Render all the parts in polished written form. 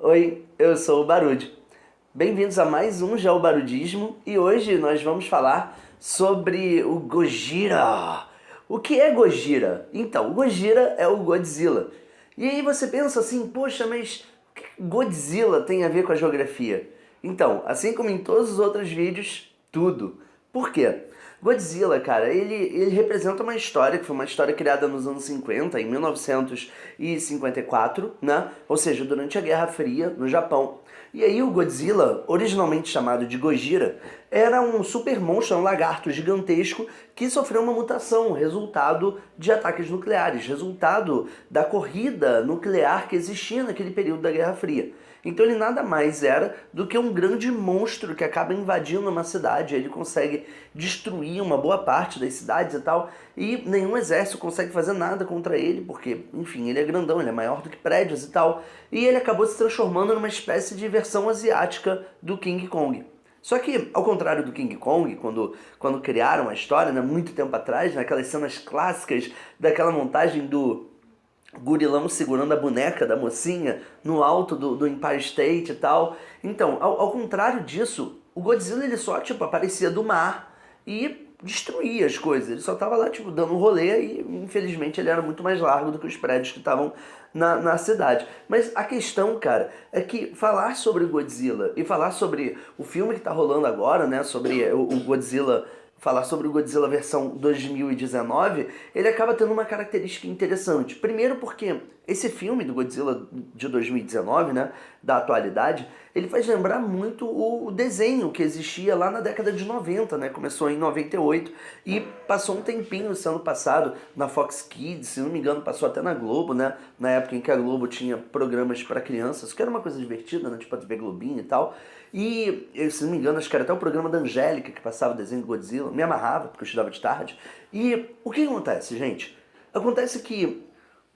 Oi, eu sou o Barude. Bem-vindos a mais um Geobarudismo e hoje nós vamos falar sobre o Gojira. O que é Gojira? Então, o Gojira é o Godzilla. E aí você pensa assim, poxa, mas o que Godzilla tem a ver com a geografia? Então, assim como em todos os outros vídeos, tudo. Por quê? Godzilla, cara, ele representa uma história que foi uma história criada nos anos 50, em 1954, né? Ou seja, durante a Guerra Fria, no Japão. E aí o Godzilla, originalmente chamado de Gojira, era um super monstro, um lagarto gigantesco que sofreu uma mutação, resultado de ataques nucleares, resultado da corrida nuclear que existia naquele período da Guerra Fria. Então ele nada mais era do que um grande monstro que acaba invadindo uma cidade. Ele consegue destruir uma boa parte das cidades e tal, e nenhum exército consegue fazer nada contra ele, porque, enfim, ele é grandão, ele é maior do que prédios e tal. E ele acabou se transformando numa espécie de versão asiática do King Kong. Só que, ao contrário do King Kong, quando criaram a história, né, muito tempo atrás, naquelas cenas clássicas daquela montagem do gurilão segurando a boneca da mocinha no alto do Empire State e tal. Então, ao contrário disso, o Godzilla ele só tipo aparecia do mar e destruía as coisas. Ele só tava lá tipo dando um rolê e infelizmente ele era muito mais largo do que os prédios que estavam na cidade. Mas a questão, cara, é que falar sobre Godzilla e falar sobre o filme que tá rolando agora, né, sobre o Godzilla, falar sobre o Godzilla versão 2019, ele acaba tendo uma característica interessante. Primeiro porque esse filme do Godzilla de 2019, né, da atualidade, ele faz lembrar muito o desenho que existia lá na década de 90, né, começou em 98 e passou um tempinho esse ano passado na Fox Kids, se não me engano passou até na Globo, né, na época em que a Globo tinha programas para crianças, que era uma coisa divertida, né, tipo a TV Globinho e tal. E, se não me engano, acho que era até o programa da Angélica que passava o desenho do Godzilla. Me amarrava, porque eu estudava de tarde. E o que acontece, gente? Acontece que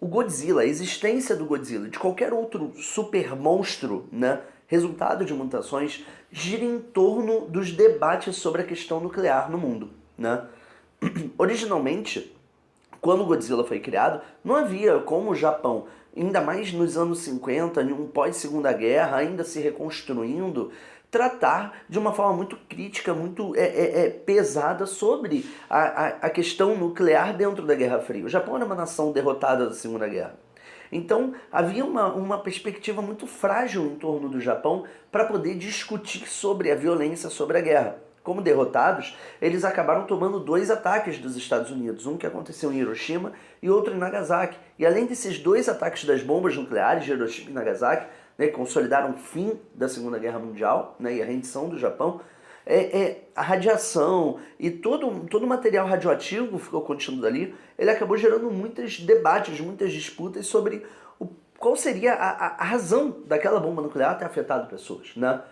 o Godzilla, a existência do Godzilla, de qualquer outro super monstro, né, resultado de mutações, gira em torno dos debates sobre a questão nuclear no mundo, né? Originalmente, quando o Godzilla foi criado, não havia como o Japão, ainda mais nos anos 50, em um pós-segunda guerra, ainda se reconstruindo, tratar de uma forma muito crítica, muito pesada sobre a questão nuclear dentro da Guerra Fria. O Japão era uma nação derrotada da Segunda Guerra. Então havia uma perspectiva muito frágil em torno do Japão para poder discutir sobre a violência, sobre a guerra. Como derrotados, eles acabaram tomando dois ataques dos Estados Unidos, um que aconteceu em Hiroshima e outro em Nagasaki. E além desses dois ataques das bombas nucleares de Hiroshima e Nagasaki, né, que consolidaram o fim da Segunda Guerra Mundial, né, e a rendição do Japão, a radiação e todo o material radioativo que ficou contido dali, ele acabou gerando muitos debates, muitas disputas sobre qual seria a razão daquela bomba nuclear ter afetado pessoas, né?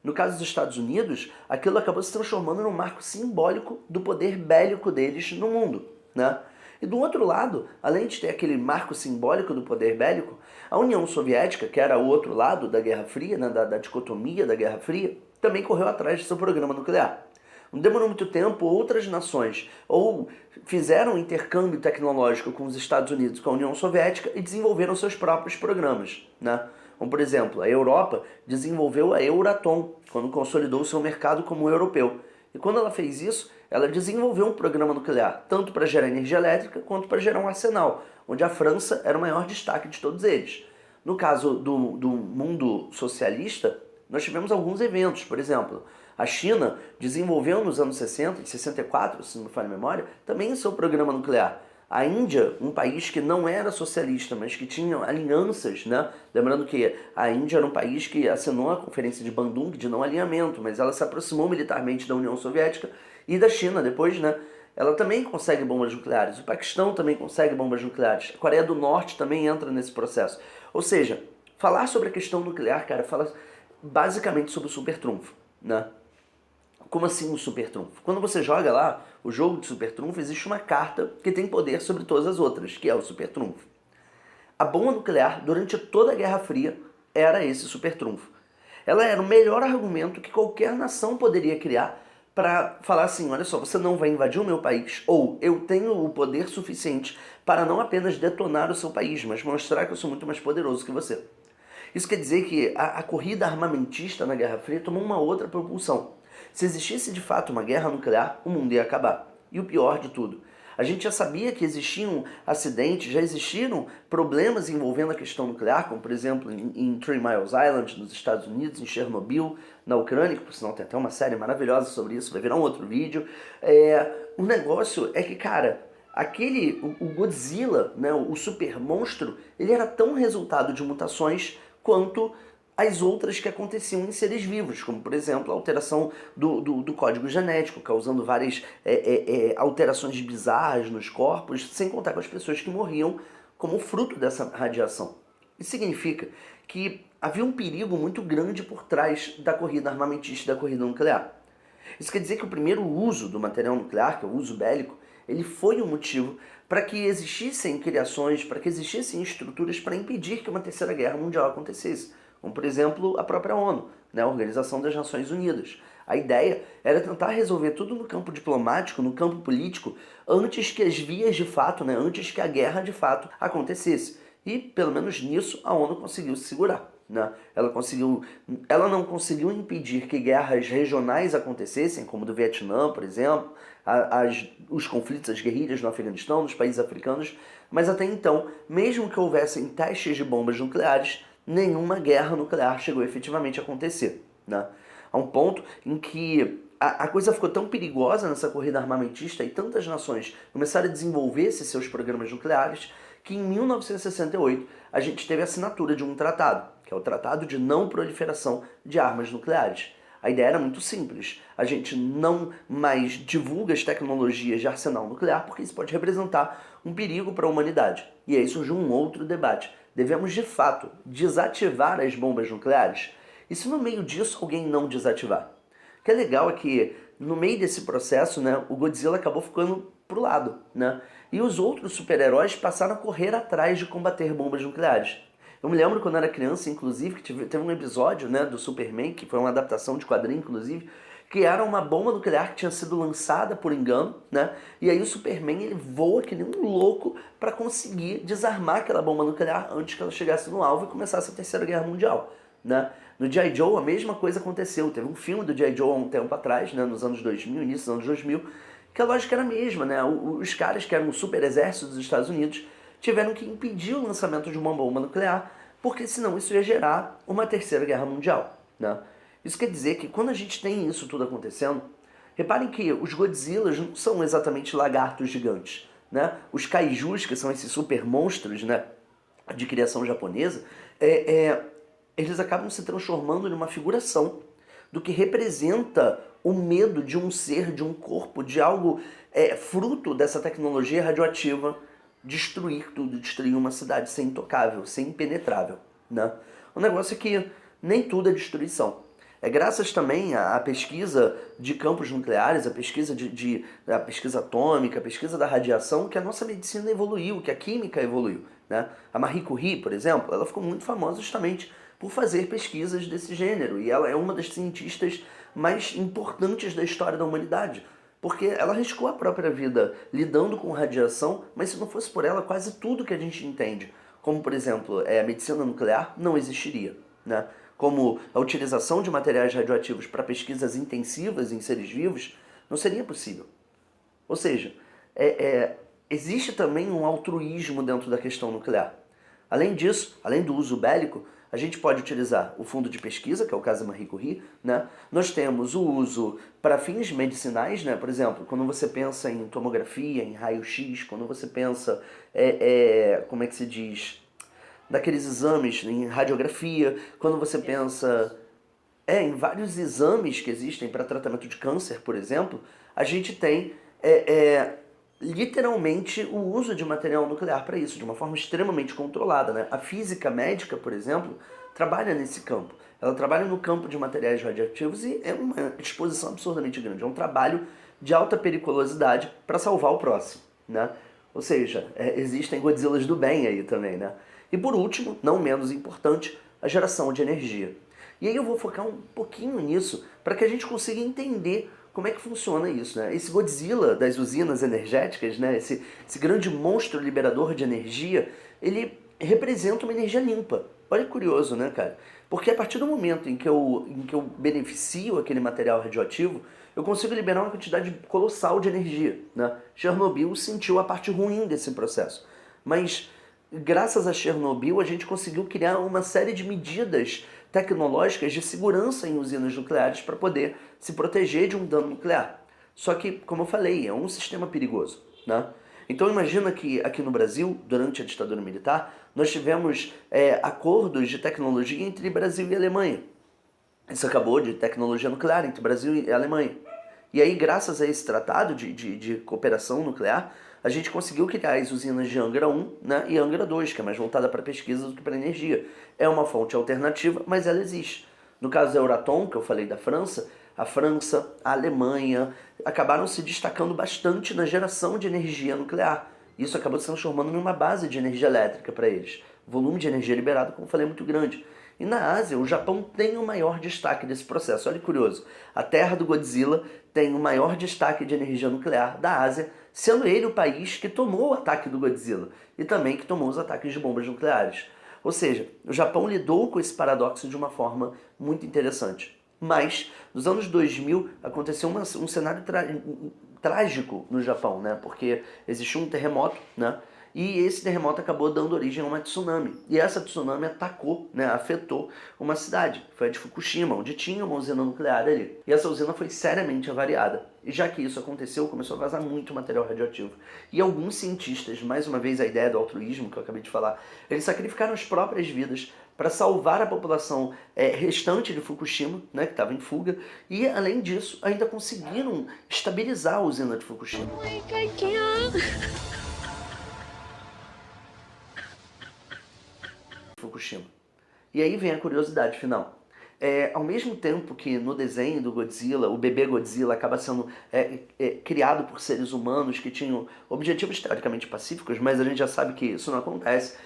No caso dos Estados Unidos, aquilo acabou se transformando num marco simbólico do poder bélico deles no mundo, né? E do outro lado, além de ter aquele marco simbólico do poder bélico, a União Soviética, que era o outro lado da Guerra Fria, né, da dicotomia da Guerra Fria, também correu atrás de seu programa nuclear. Não demorou muito tempo, outras nações ou fizeram um intercâmbio tecnológico com os Estados Unidos, com a União Soviética e desenvolveram seus próprios programas, né? Como, por exemplo, a Europa desenvolveu a Euratom, quando consolidou seu mercado como europeu. E quando ela fez isso, ela desenvolveu um programa nuclear, tanto para gerar energia elétrica quanto para gerar um arsenal, onde a França era o maior destaque de todos eles. No caso do mundo socialista, nós tivemos alguns eventos, por exemplo, a China desenvolveu nos anos 60 e 64, se não me falha a memória, também o seu programa nuclear. A Índia, um país que não era socialista, mas que tinha alianças, né? Lembrando que a Índia era um país que assinou a Conferência de Bandung de não alinhamento, mas ela se aproximou militarmente da União Soviética e da China depois, né? Ela também consegue bombas nucleares, o Paquistão também consegue bombas nucleares, a Coreia do Norte também entra nesse processo. Ou seja, falar sobre a questão nuclear, cara, fala basicamente sobre o super trunfo, né? Como assim um super trunfo? Quando você joga lá o jogo de super trunfo, existe uma carta que tem poder sobre todas as outras, que é o super trunfo. A bomba nuclear, durante toda a Guerra Fria, era esse super trunfo. Ela era o melhor argumento que qualquer nação poderia criar para falar assim, olha só, você não vai invadir o meu país, ou eu tenho o poder suficiente para não apenas detonar o seu país, mas mostrar que eu sou muito mais poderoso que você. Isso quer dizer que a corrida armamentista na Guerra Fria tomou uma outra propulsão. Se existisse de fato uma guerra nuclear, o mundo ia acabar. E o pior de tudo, a gente já sabia que existiam acidentes, já existiram problemas envolvendo a questão nuclear, como por exemplo em Three Mile Island, nos Estados Unidos, em Chernobyl, na Ucrânia, que por sinal tem até uma série maravilhosa sobre isso, vai virar um outro vídeo. O negócio é que, cara, o Godzilla, né, o super monstro, ele era tão resultado de mutações quanto as outras que aconteciam em seres vivos, como por exemplo a alteração do código genético, causando várias alterações bizarras nos corpos, sem contar com as pessoas que morriam como fruto dessa radiação. Isso significa que havia um perigo muito grande por trás da corrida armamentista e da corrida nuclear. Isso quer dizer que o primeiro uso do material nuclear, que é o uso bélico, ele foi um motivo para que existissem criações, para que existissem estruturas para impedir que uma terceira guerra mundial acontecesse. Como, por exemplo, a própria ONU, né, a Organização das Nações Unidas. A ideia era tentar resolver tudo no campo diplomático, no campo político, antes que as vias de fato, né, antes que a guerra de fato acontecesse. E, pelo menos nisso, a ONU conseguiu se segurar. Né? Ela não conseguiu impedir que guerras regionais acontecessem, como do Vietnã, por exemplo, os conflitos, as guerrilhas no Afeganistão, nos países africanos, mas até então, mesmo que houvessem testes de bombas nucleares, nenhuma guerra nuclear chegou efetivamente a acontecer. Né? A um ponto em que a coisa ficou tão perigosa nessa corrida armamentista e tantas nações começaram a desenvolver esses seus programas nucleares que em 1968 a gente teve a assinatura de um tratado, que é o Tratado de Não Proliferação de Armas Nucleares. A ideia era muito simples, a gente não mais divulga as tecnologias de arsenal nuclear porque isso pode representar um perigo para a humanidade. E aí surgiu um outro debate. Devemos, de fato, desativar as bombas nucleares? E se no meio disso alguém não desativar? O que é legal é que, no meio desse processo, né, o Godzilla acabou ficando pro lado, né? E os outros super-heróis passaram a correr atrás de combater bombas nucleares. Eu me lembro quando eu era criança, inclusive, que teve um episódio, né, do Superman, que foi uma adaptação de quadrinho, inclusive, que era uma bomba nuclear que tinha sido lançada por engano, né? E aí o Superman ele voa que nem um louco para conseguir desarmar aquela bomba nuclear antes que ela chegasse no alvo e começasse a Terceira Guerra Mundial, né? No G.I. Joe a mesma coisa aconteceu. Teve um filme do G.I. Joe há um tempo atrás, né, nos anos 2000, início dos anos 2000, que a lógica era a mesma, né? Os caras que eram o super exército dos Estados Unidos tiveram que impedir o lançamento de uma bomba nuclear, porque senão isso ia gerar uma Terceira Guerra Mundial, né? Isso quer dizer que quando a gente tem isso tudo acontecendo, reparem que os Godzillas não são exatamente lagartos gigantes, né? Os kaijus, que são esses super monstros, né, de criação japonesa, eles acabam se transformando numa figuração do que representa o medo de um ser, de um corpo, de algo fruto dessa tecnologia radioativa destruir tudo, destruir uma cidade ser intocável, ser impenetrável, né? O negócio é que nem tudo é destruição. É graças também à pesquisa de campos nucleares, à pesquisa a pesquisa atômica, a pesquisa da radiação, que a nossa medicina evoluiu, que a química evoluiu, né? A Marie Curie, por exemplo, ela ficou muito famosa justamente por fazer pesquisas desse gênero, e ela é uma das cientistas mais importantes da história da humanidade, porque ela arriscou a própria vida lidando com radiação, mas se não fosse por ela, quase tudo que a gente entende, como por exemplo a medicina nuclear, não existiria, né? Como a utilização de materiais radioativos para pesquisas intensivas em seres vivos, não seria possível. Ou seja, existe também um altruísmo dentro da questão nuclear. Além disso, além do uso bélico, a gente pode utilizar o fundo de pesquisa, que é o caso da Marie Curie, né? Nós temos o uso para fins medicinais, né? Por exemplo, quando você pensa em tomografia, em raio-x, quando você pensa, como é que se diz, daqueles exames em radiografia, quando você pensa em vários exames que existem para tratamento de câncer, por exemplo, a gente tem literalmente o uso de material nuclear para isso, de uma forma extremamente controlada, né? A física médica, por exemplo, trabalha nesse campo. Ela trabalha no campo de materiais radioativos e é uma exposição absurdamente grande. É um trabalho de alta periculosidade para salvar o próximo, né? Ou seja, existem Godzillas do bem aí também, né? E por último, não menos importante, a geração de energia. E aí eu vou focar um pouquinho nisso para que a gente consiga entender como é que funciona isso, né? Esse Godzilla das usinas energéticas, né? Esse grande monstro liberador de energia, ele representa uma energia limpa, Olha que curioso, né, cara? Porque a partir do momento em que eu beneficio aquele material radioativo, eu consigo liberar uma quantidade colossal de energia, né? Chernobyl sentiu a parte ruim desse processo. Mas, graças a Chernobyl, a gente conseguiu criar uma série de medidas tecnológicas de segurança em usinas nucleares para poder se proteger de um dano nuclear. Só que, como eu falei, é um sistema perigoso, né? Então imagina que aqui no Brasil, durante a ditadura militar, nós tivemos acordos de tecnologia entre Brasil e Alemanha. Isso acabou de tecnologia nuclear entre Brasil e Alemanha. E aí, graças a esse tratado de cooperação nuclear, a gente conseguiu criar as usinas de Angra 1, né, e Angra 2, que é mais voltada para pesquisa do que para energia. É uma fonte alternativa, mas ela existe. No caso da Euratom, que eu falei da França, a França, a Alemanha acabaram se destacando bastante na geração de energia nuclear. Isso acabou se transformando em uma base de energia elétrica para eles. O volume de energia liberado, como eu falei, é muito grande. E na Ásia, o Japão tem o maior destaque desse processo. Olha que curioso. A terra do Godzilla tem o maior destaque de energia nuclear da Ásia, sendo ele o país que tomou o ataque do Godzilla e também que tomou os ataques de bombas nucleares. Ou seja, o Japão lidou com esse paradoxo de uma forma muito interessante. Mas, nos anos 2000, aconteceu um cenário trágico no Japão, né? Porque existiu um terremoto, né? E esse terremoto acabou dando origem a uma tsunami. E essa tsunami atacou, né, afetou uma cidade, foi a de Fukushima, onde tinha uma usina nuclear ali. E essa usina foi seriamente avariada. E já que isso aconteceu, começou a vazar muito material radioativo. E alguns cientistas, mais uma vez a ideia do altruísmo que eu acabei de falar, eles sacrificaram as próprias vidas para salvar a população restante de Fukushima, né, que estava em fuga, e além disso, ainda conseguiram estabilizar a usina de Fukushima. Fukushima. E aí vem a curiosidade final. Ao mesmo tempo que no desenho do Godzilla, o bebê Godzilla acaba sendo criado por seres humanos que tinham objetivos teoricamente pacíficos, mas a gente já sabe que isso não acontece.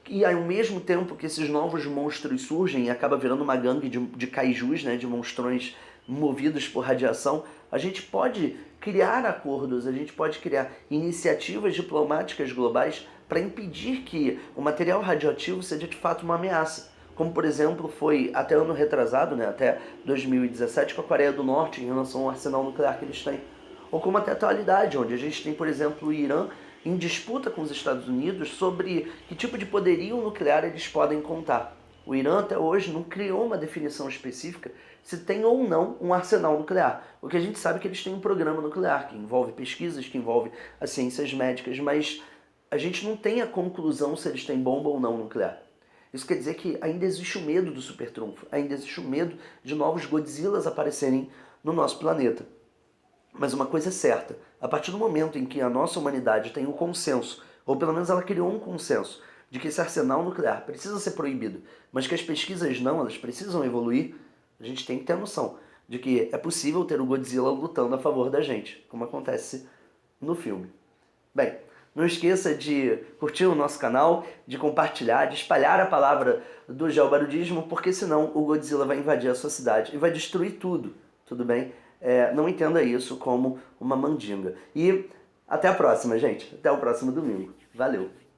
E ao mesmo tempo que esses novos monstros surgem e acaba virando uma gangue de kaijus, né, de monstrões movidos por radiação, a gente pode criar acordos, a gente pode criar iniciativas diplomáticas globais para impedir que o material radioativo seja de fato uma ameaça. Como, por exemplo, foi até ano retrasado, né, até 2017, com a Coreia do Norte em relação ao arsenal nuclear que eles têm. Ou como até a atualidade, onde a gente tem, por exemplo, o Irã em disputa com os Estados Unidos sobre que tipo de poderio nuclear eles podem contar. O Irã até hoje não criou uma definição específica se tem ou não um arsenal nuclear. O que a gente sabe é que eles têm um programa nuclear, que envolve pesquisas, que envolve as ciências médicas, mas a gente não tem a conclusão se eles têm bomba ou não nuclear. Isso quer dizer que ainda existe o medo do supertrunfo, ainda existe o medo de novos Godzillas aparecerem no nosso planeta. Mas uma coisa é certa, a partir do momento em que a nossa humanidade tem um consenso, ou pelo menos ela criou um consenso, de que esse arsenal nuclear precisa ser proibido, mas que as pesquisas não, elas precisam evoluir, a gente tem que ter a noção de que é possível ter o Godzilla lutando a favor da gente, como acontece no filme. Bem, não esqueça de curtir o nosso canal, de compartilhar, de espalhar a palavra do geobarudismo, porque senão o Godzilla vai invadir a sua cidade e vai destruir tudo, tudo bem? Não entenda isso como uma mandinga. E até a próxima, gente. Até o próximo domingo. Valeu!